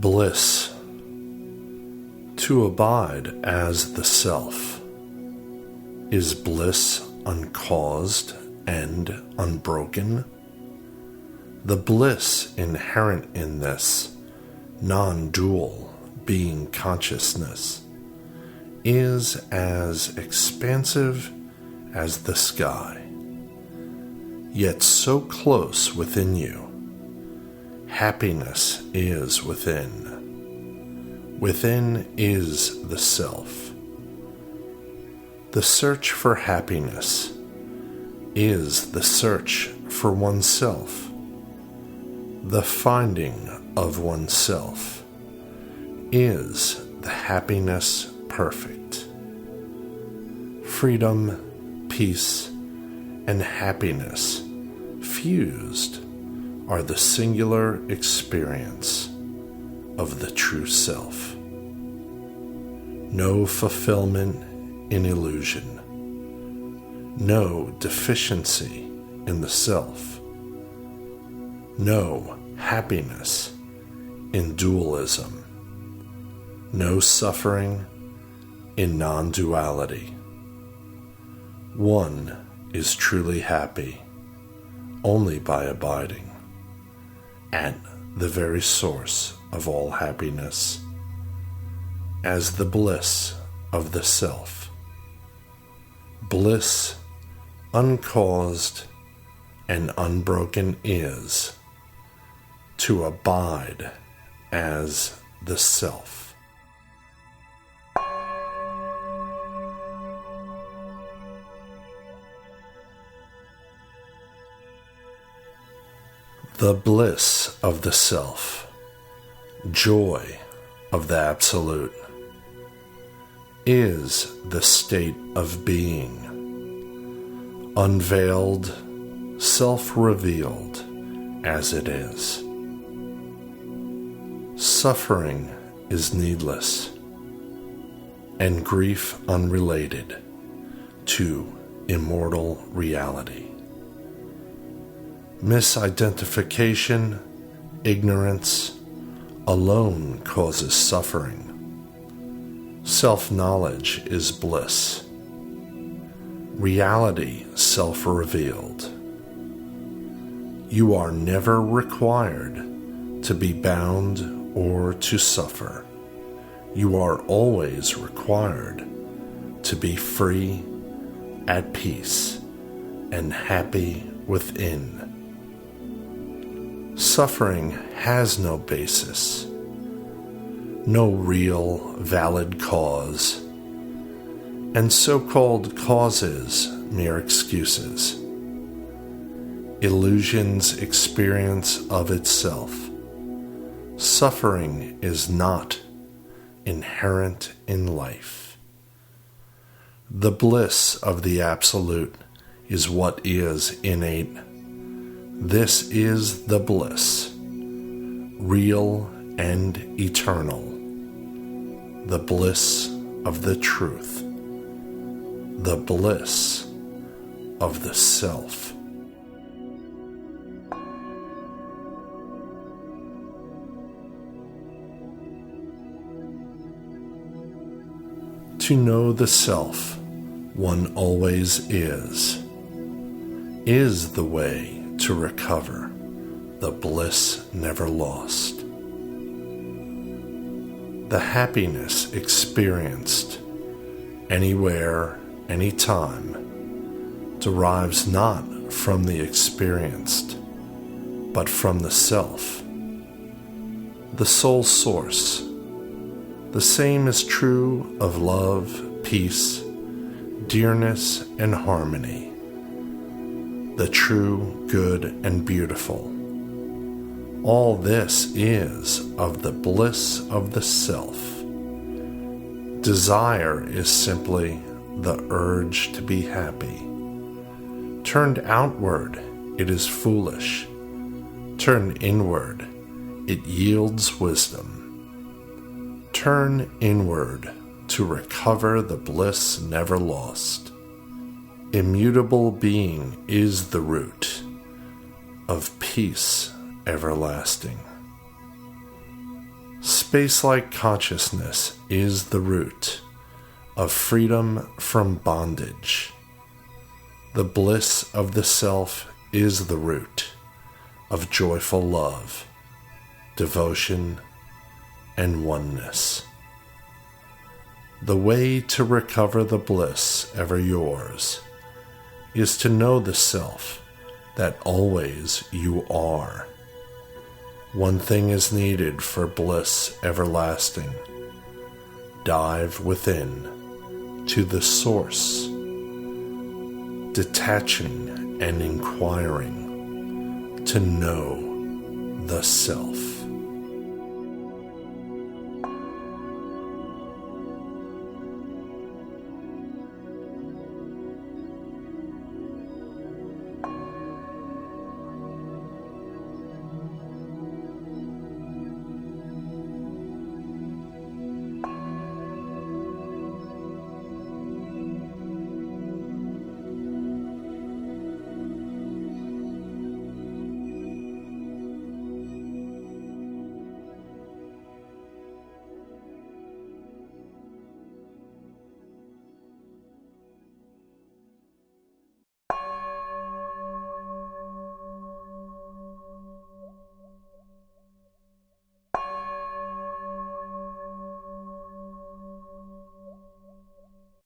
Bliss. To abide as the self. Is bliss uncaused and unbroken? The bliss inherent in this non-dual being consciousness is as expansive as the sky, yet so close within you. Happiness is within. Within is the self. The search for happiness is the search for oneself. The finding of oneself is the happiness perfect. Freedom, peace, and happiness fused are the singular experience of the true self. No fulfillment in illusion. No deficiency in the self. No happiness in dualism. No suffering in non-duality. One is truly happy only by abiding at the very source of all happiness, as the bliss of the self. Bliss uncaused and unbroken is to abide as the self. The bliss of the self, joy of the Absolute, is the state of being, unveiled, self-revealed as it is. Suffering is needless, and grief unrelated to immortal reality. Misidentification, ignorance, alone causes suffering. Self-knowledge is bliss. Reality self-revealed. You are never required to be bound or to suffer. You are always required to be free, at peace, and happy within. Suffering has no basis, no real, valid cause, and so-called causes mere excuses. Illusion's experience of itself. Suffering is not inherent in life. The bliss of the Absolute is what is innate. This is the bliss, real and eternal, the bliss of the truth, the bliss of the self. To know the self one always is the way to recover the bliss never lost. The happiness experienced anywhere, anytime, derives not from the experienced, but from the self, the sole source. The same is true of love, peace, dearness, and harmony. The true, good, and beautiful. All this is of the bliss of the self. Desire is simply the urge to be happy. Turned outward, it is foolish. Turned inward, it yields wisdom. Turn inward to recover the bliss never lost. Immutable being is the root of peace everlasting. space-like consciousness is the root of freedom from bondage. The bliss of the self is the root of joyful love, devotion, and oneness. The way to recover the bliss ever yours is to know the self that always you are. One thing is needed for bliss everlasting. Dive within to the source, detaching and inquiring to know the self.